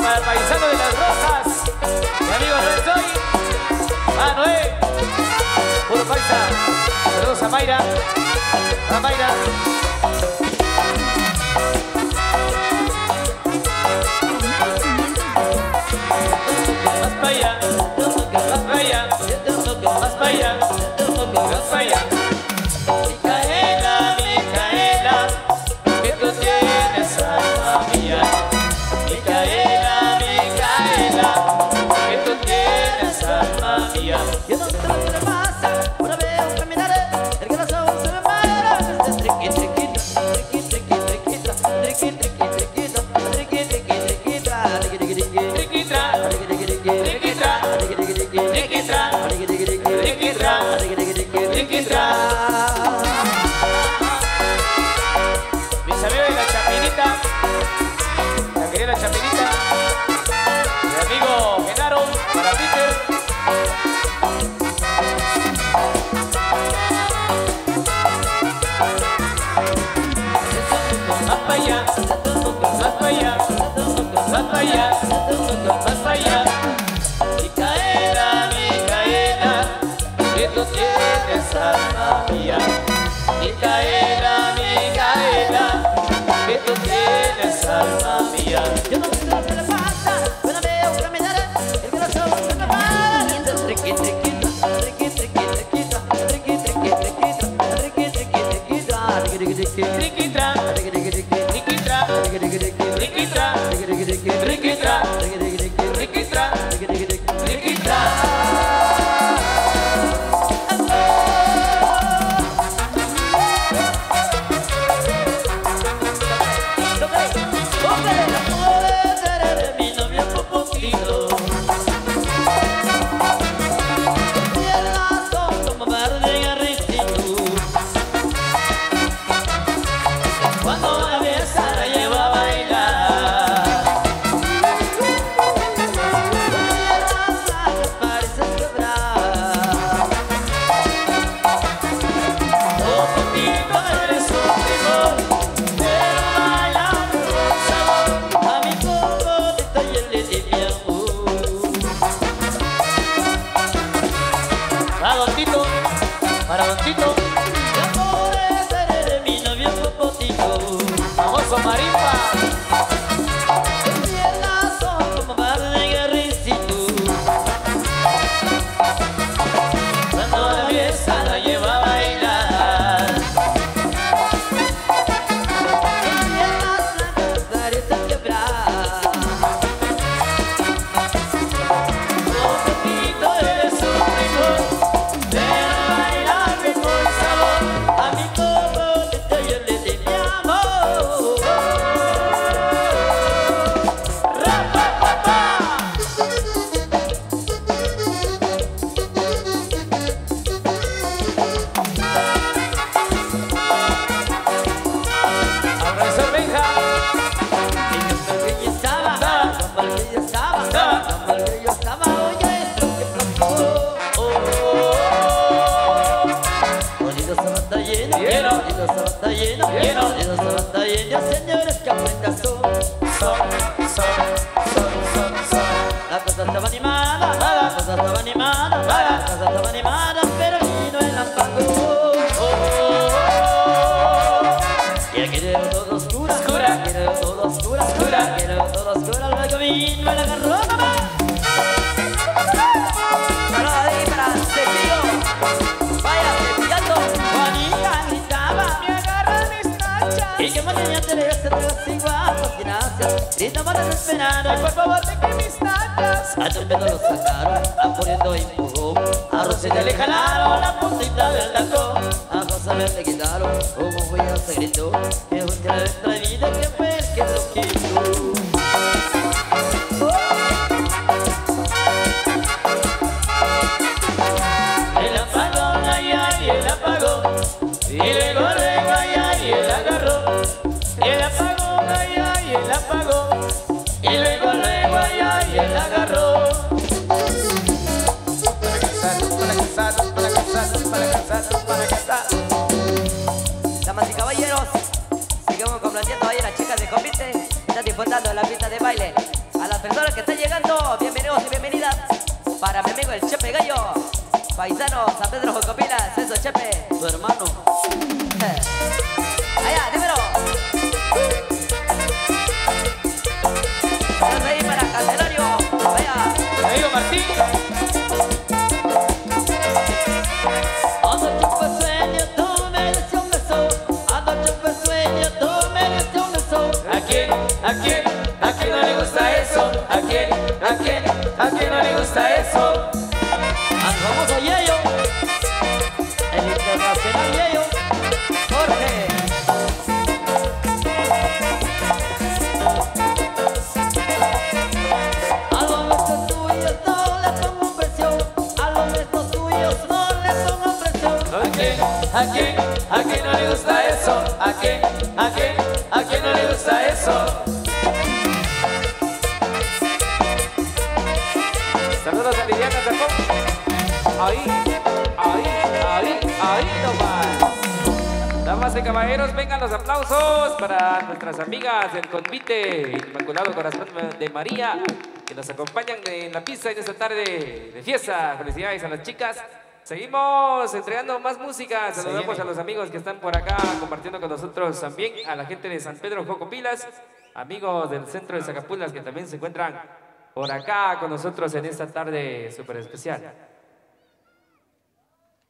para el paisano de las rosas. Mi amigo Noel Soy. Noel. Puro paisa. Saludos a Mayra. A Mayra. Más para allá. Más para allá. Más para allá. Más para allá. Micaela, Micaela, que tú tienes alma mía. Micaela, Micaela, que tú tienes alma mía. Yo no sé lo que le pasa, una vez caminaré, el corazón se me para. Triqui, triquita, triqui, triqui, triquita, triqui, triqui, triquita, triqui, triqui, triquita, triqui, triqui, triqui, Triquitra, triqui, triqui, triqui, triquitra, triqui, triqui, triqui, triquitra, triqui, triqui, triqui, triquitra, triqui, triqui, triqui, triquitra. Mis amigos de la Chapinita, la querida Chapinita, mi amigo Genaro, para Peter. Más para allá, más para allá, más para allá, más para allá. Micaela, Micaela, que tú tienes alma mía. Micaela, Micaela, que tú tienes alma mía. yo no sé lo que le pasa, una vez caminaré, el corazón se me para. Triqui, triquita, triqui, triqui, triquita, triqui, triqui, triquita, triqui, triqui, triquita, triqui, triqui, triqui, Triquitra, triqui, triqui, triqui, triquitra, triqui, triqui, triqui, triquitra, triqui, triqui, triqui, triquitra, triqui, triqui, triqui, triquitra, triqui, triqui, triqui. triquitra. Mi novio Popotito, piernas son como verde garricito. Cuando la besa la lleva a bailar, piernas blancas parecen quebrar. Popotito, eres un primor, pero baila con sabor. A mi Popotito yo le di mi amor. Va Don Tito, para Don Tito, Mi amor es mi novio Popotito. famoso Marimba. Piernas son como verde garricito. Cuando la fiesta la lleva a bailar. Piernas blancas parecen quebrar. Popotito, eres un primor, pero bailarme con sabor. A mi Popotito yo le di mi amor. Ra, pa, pa, pa. Al profesor Benja. Como el que yo estaba, como el que yo estaba, como el que yo estaba, oye esto que pasó. Bonito se está lleno, Lleno. bonito se está lleno, Lleno. bonito se está lleno, señores que aprendan son. La cosa estaba animada, la cosa estaba animada, la cosa estaba animada, pero vino el apagón. Y aquí quedó todo oscura, Oscura. quedó todo oscura, Oscura. quedó todo oscura, luego vino el agarrón. Saludos ahí para Cepillo, vaya cepillando. Juanita gritaba, me agarran mis nachas. Y yo me tenía Teresa, te las sigo a continuación. Gritaba desesperada, por favor, deje mis nachas. A tu pedo lo sacaron, a poniendo empujó. A Rosita le jalaron la puntita del tacón. A José le quitaron, como fue ya se gritó. Que busque la nuestra vida, que fue el que lo quitó. El apagón, ay, ay, el apagón. Y luego, ay, ay, el agarró. Y el apagón, ay, ay, el apagón. Y luego, ay, ay, el agarró. Para casarnos, para casarnos, para casarnos, para casarnos. Damas y caballeros, sigamos complaciendo ahí a las chicas de convite. Están disfrutando de la pista de baile. A las personas Paisano, San Pedro Jocopilas, eso, Chepe. Tu hermano. Allá, dímelo. Vamos ahí para Candelario. Vaya. Amigo Martín. Anoche fue sueño, tú me diste un beso. Anoche fue sueño, tú me diste un beso. ¿A quién? ¿A quién? ¿A quién no le gusta eso? ¿A quién? ¿A quién? ¿A quién no le gusta eso? Al famoso Yeyo, el internacional Yeyo, Jorge. A los besos tuyos no le pongo presión, a los besos tuyos no le pongo presión. ¿A quién? ¿A quién? ¿A quién no le gusta eso? ¿A quién? ¿A quién? ¿A quién no le gusta eso? Saludos a Liliana Zacón. Ahí nomás. Damas y caballeros, vengan los aplausos para nuestras amigas del Convite Inmaculado Corazón de María, que nos acompañan en la pista en esta tarde de fiesta. Felicidades a las chicas. Seguimos entregando más música. Saludamos a los amigos que están por acá compartiendo con nosotros también, a la gente de San Pedro Jocopilas, amigos del centro de Zacapulas que también se encuentran por acá con nosotros en esta tarde súper especial.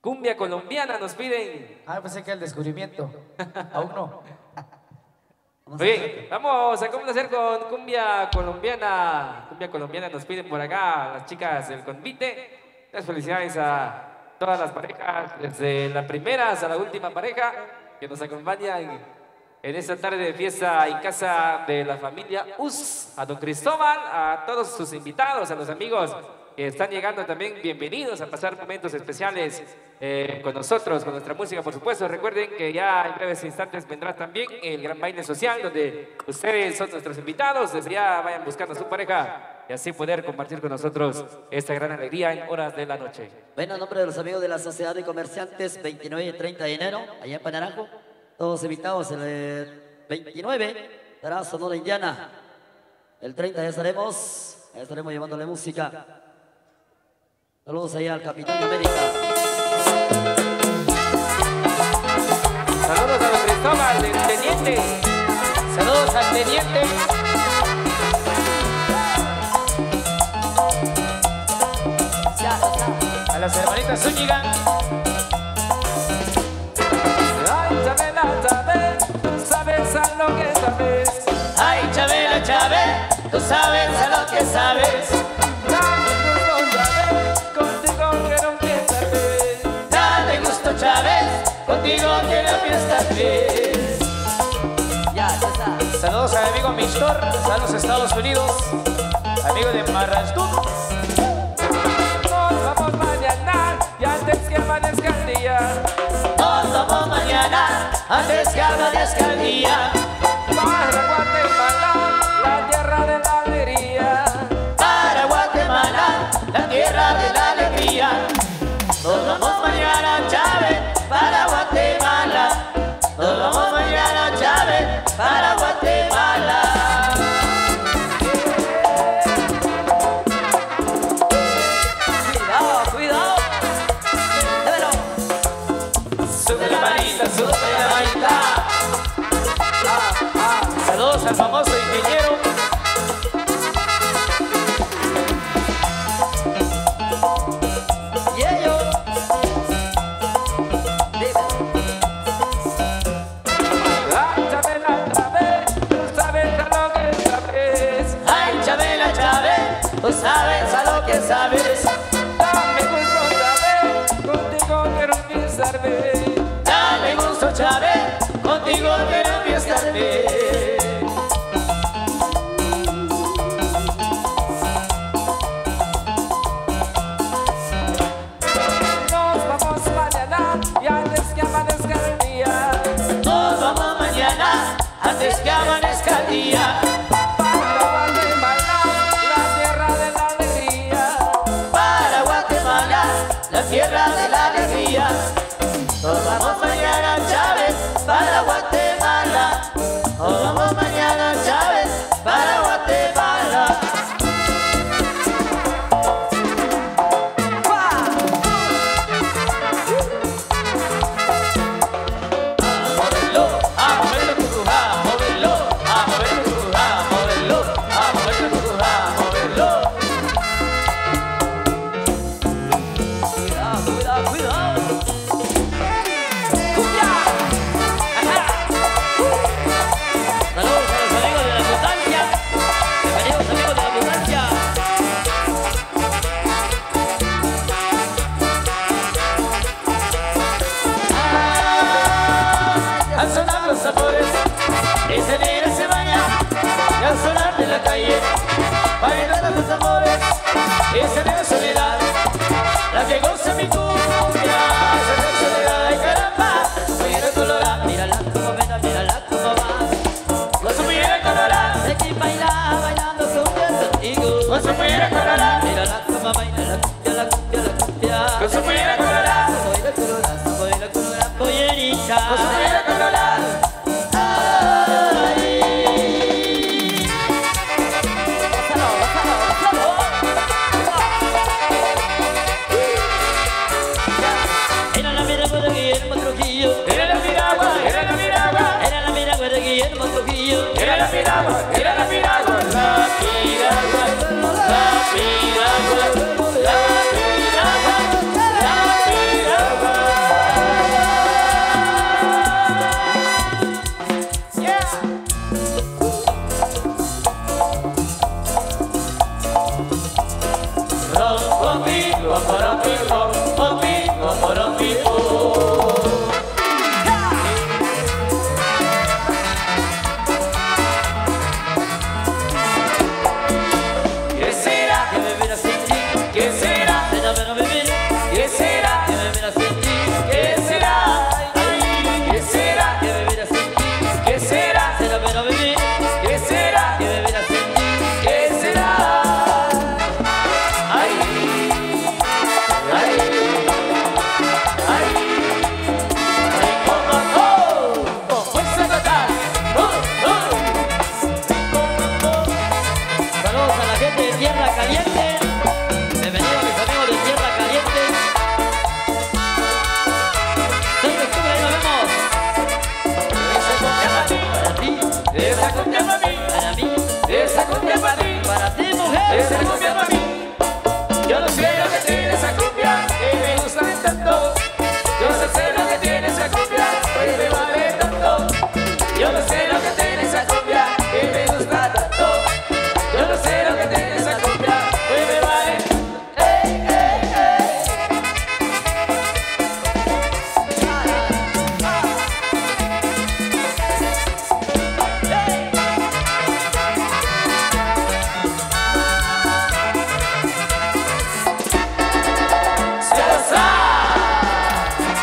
Cumbia colombiana nos piden. Ah, pensé que el descubrimiento. Aún no. Muy bien, vamos a complacer con cumbia colombiana. Cumbia colombiana nos piden por acá las chicas del Convite. Las felicidades a todas las parejas, desde la primera hasta la última pareja que nos acompañan en esta tarde de fiesta en casa de la familia US. A don Cristóbal, a todos sus invitados, a los amigos que están llegando también, bienvenidos a pasar momentos especiales con nosotros, con nuestra música, por supuesto. Recuerden que ya en breves instantes vendrá también el gran baile social, donde ustedes son nuestros invitados. Desde ya vayan buscando a su pareja y así poder compartir con nosotros esta gran alegría en horas de la noche. Bueno, en nombre de los amigos de la Sociedad de Comerciantes, 29 y 30 de enero, allá en Panarajo, todos invitados. El 29 estará Sonora Indiana. El 30 ya estaremos llevándole música. Saludos allá al Capitán América. Saludos a don Cristóbal, el teniente. Saludos al teniente. A las hermanitas Zúñiga. Ay, Chabela, Chabela, tú sabes a lo que sabes. Ay, Chabela, Chabela, tú sabes a lo que sabes. Dale gusto, Chávez, contigo quiero fiesta feliz. Ya está. Saludos a mi amigo Mistor, a los Estados Unidos, amigo de Marrastú. Nos vamos mañana y antes que amanezca el día. Nos vamos mañana, antes que amanezca el día. Para Guatemala, la tierra de la alegría. Para Guatemala, la tierra de la alegría. Nos vamos mañana, Chávez, para Guatemala. Nos vamos mañana, Chávez, para Guatemala. Cuidado, cuidado. Démelo. Sube la manita, sube la manita. Saludos al famoso ingeniero. Y ellos. Ay, Chabela, Chabela, tú sabes a lo que sabes. Ay, Chabela, Chávez, tú sabes a lo que sabes. Dame gusto, Chávez, contigo quiero fiestarme. Dame gusto, Chávez, contigo quiero fiestarme. Nos vamos mañana y antes que amanezca el día. Nos vamos mañana, antes que amanezca el día. Para Guatemala, la tierra de la alegría. bailando los amores, esa de la soledad, la que goza mi cumbia, esa de la soledad, ay caramba, mujer colorada, Mírala como baila, mírala como va. con su mujer colorada, Sé que baila, bailando cumbia contigo. con su mujer colorada, Mírala como baila la cumbia, la cumbia, la cumbia. con su mujer colorada, Baila colorada, baila colorada, pollerita. con su mujer colorada. Bájalo, bájalo, bájalo. Era la miragua de Guillermo Trujillo. Era la piragua, era la piragua, Era la miragua de Guillermo Trujillo. era la piragua, era la piragua, la piragua, la piragua, la piragua, la piragua. Rom, conmigo, rom, conmigo, conmigo. ¿Qué será? Que me mira sin ti. ¿Qué será? Déjame no vivir. ¿Qué será? Que me mira sin ti. ¿Qué será? ¿Qué será? Que me mira sin ti. ¿Qué será? Déjame no vivir. ¿Qué será? Que me mira sin ti. ¿Qué será? Ay, ay, ay, ay, con fuerza total. Saludos a la gente de Tierra Caliente. Bienvenidos mis amigos de Tierra Caliente. 6 de octubre, ahí nos vemos. Esa cumbia para ti, Para ti, esa cumbia para mí, para mí, esa cumbia para ti, para ti, mujer. esa cumbia para mí. Yo no sé lo que tiene esa cumbia que me gusta tanto. Yo no sé lo que tiene esa cumbia que me vale tanto. Yo no sé lo que tiene esa cumbia que me gusta tanto. Yo no sé lo que tiene esa cumbia que me vale. Ey, ey, ey. Se lo sabe.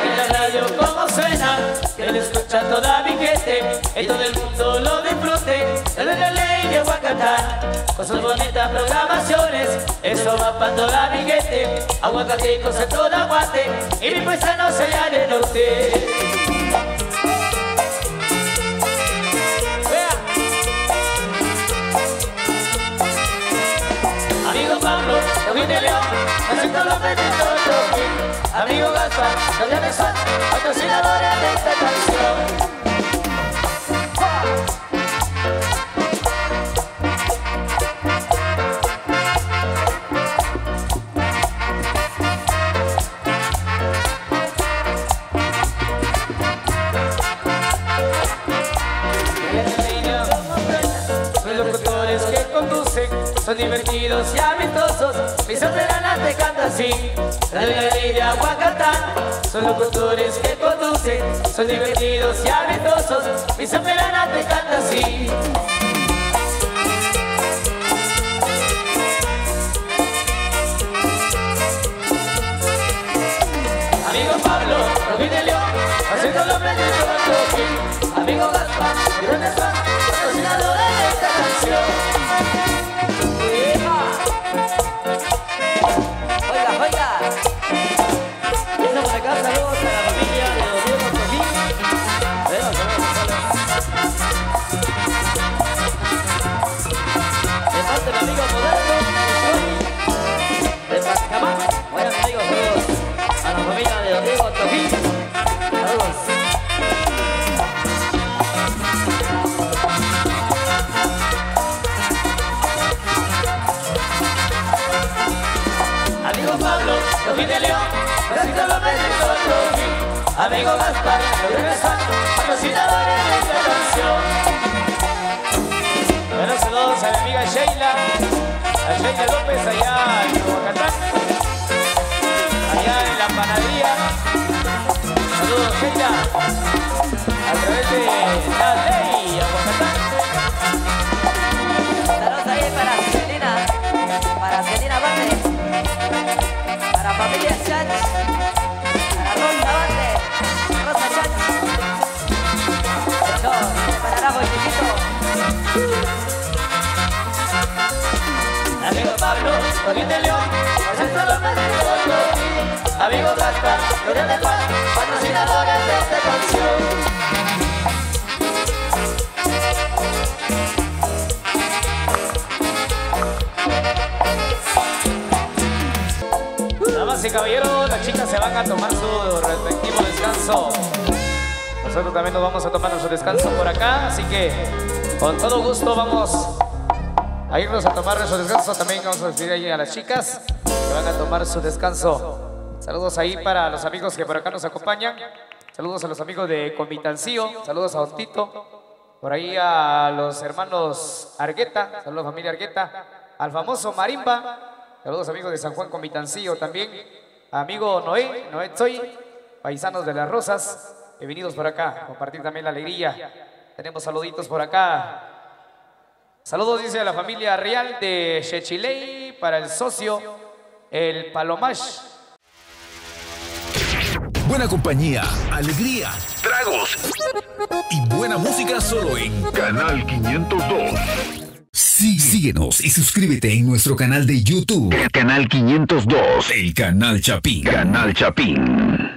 En la radio como suena, que lo escucha toda mi gente, y todo el mundo lo disfrute. Desde la ley de Huacatán, con sus bonitas programaciones, eso va para toda mi gente. Aguacaticos en toda Guate, y mi paisano se allá del norte. Vea. Amigo Pablo, David de León, acepto los petitos de amigo Gaspar, los llaves son patrocinadores de esta canción. Los locutores que conducen son divertidos y amistosos. Mis operanas te cantan así. La ley de Aguacatán. Son locutores que conducen son divertidos y amistosos. Mis operanas te cantan así. Amigo Pablo, Rubí de León, haciendo los precios de Toronto. Amigo Gaspar, ¿de dónde están? Patrocinadores de esta canción. Oiga, oiga. Eso por acá, saludos a la familia de los Diego Cojín. De parte del amigo moderno, de Pascamán. Bueno, amigos, saludos a la familia de los Diego Cojín. Saludos. Amigo Pablo, Rubí de León, haciendo los precios de Toronto. Amigo Gaspar, ¿de dónde están? Patrocinadores de esta canción. Bueno, saludos a mi amiga Sheila. A Sheila López allá en Huacatán, allá en la panadería. Saludos, Sheila, a través de la ley a Huacatán. Saludos ahí para Celina Bate, para familia Chach, para Rosa Bate, Rosa Chach, para Rajo y Chiquito. Amigo Pablo, Joaquín de León, José López de Goyo, amigo Blasca, Gloria de Juan, patrocinadores de esta canción. Damas y caballeros, las chicas se van a tomar su respectivo descanso. Nosotros también nos vamos a tomar nuestro descanso por acá, así que con todo gusto vamos a irnos a tomar nuestro descanso. También vamos a despedir ahí a las chicas que van a tomar su descanso. Saludos ahí para los amigos que por acá nos acompañan. Saludos a los amigos de Comitancillo. Saludos a Ostito. Por ahí a los hermanos Argueta. Saludos familia Argueta. Al famoso Marimba. Saludos amigos de San Juan Comitancillo también. Amigo Noé Tzoy. Paisanos de las Rosas. Bienvenidos por acá a compartir también la alegría. Tenemos saluditos por acá. Saludos, dice a la familia real de Chechiley, para el socio, el Palomash. Buena compañía, alegría, tragos y buena música solo en Canal 502. Síguenos y suscríbete en nuestro canal de YouTube. Canal 502. El Canal Chapín. Canal Chapín.